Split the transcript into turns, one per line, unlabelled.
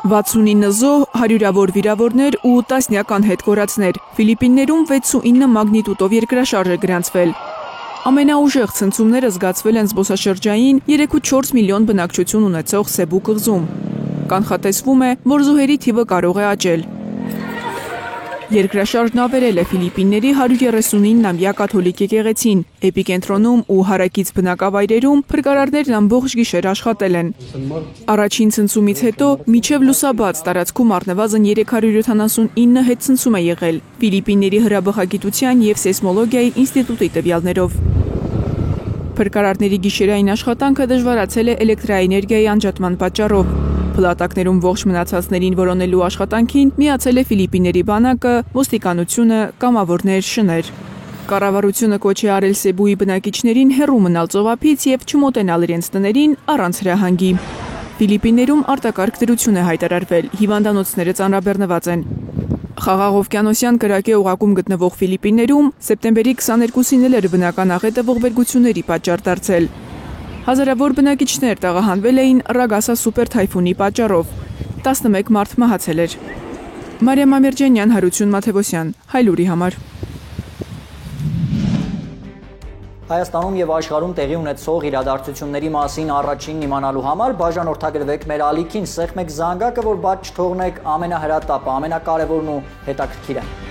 69 զոհ, հարյուրավոր վիրավորներ ու տասնյակ անհետ կորածներ։ Ֆիլիպիններում 6.9 մագնիտուդով երկրաշարժ է գրանցվել։ Ամենաուժեղ ցնցումները զգացվել են զբոսաշրջային 3.4 միլիոն բնակչություն ունեցող Սեբու կղզում։ Կանխատեսվում է, որ զոհերի թիվը կարող է աճել։ Երկրաշարժն ավերել է Ֆիլիպինների 139-ամյա կաթոլիկ եկեղեցին։ Էպիկենտրոնում ու հարակից բնակավայրերում փրկարարներն ամբողջ գիշեր աշխատել են։ Առաջին ցնցումից հետո մինչև լուսաբաց տարածքում առնվազն 379 հետ ցնցում է եղել Ֆիլիպինների հրաբխագիտության և սեյսմոլոգիայի ինստիտուտի տվյալներով։ Փրկարարների գիշերային աշխատանքը դժվարացել է էլեկտրաէներգիայի անջատման պատճառով։ Փլատակներում ողջ մնացածներին որոնելու աշխատանքին միացել է Ֆիլիպինների բանակը, ոստիկանությունը, կամավորներ, շներ։ Կառավարությունը կոչ է արել Սեբուի բնակիչներին հեռու մնալ ծովափից և չմոտենալ իրենց տներին առանց հրահանգի։ Ֆիլիպիններում արտակարգ դրություն է հայտարարվել, հիվանդանոցները ծանրաբեռնված են։ Խաղաղ օվկիանոսյան կրակի օղակում գտնվող Ֆիլիպիններում սեպտեմբերի 22-ին էր բնական աղետը ողբերգությունների պատճառ դարձել։ Հազարավոր բնակիչներ տեղահանվել էին Ռագասա սուպեր թայֆունի պատճառով։ 11 մարդ մահացել էր։ Մարիամ Ամիրջանյան, Հարություն Մաթևոսյան, Հայլուրի համար։
Հայաստանում և աշխարհում տեղի ունեցող իրադարձությունների մասին առաջինն իմանալու համար բաժանորդագրվեք մեր ալիքին, սեղմեք զանգակը, որ բաց չթողնեք ամենահրատապը, ամենակարևորն ու հետաքրքիրը։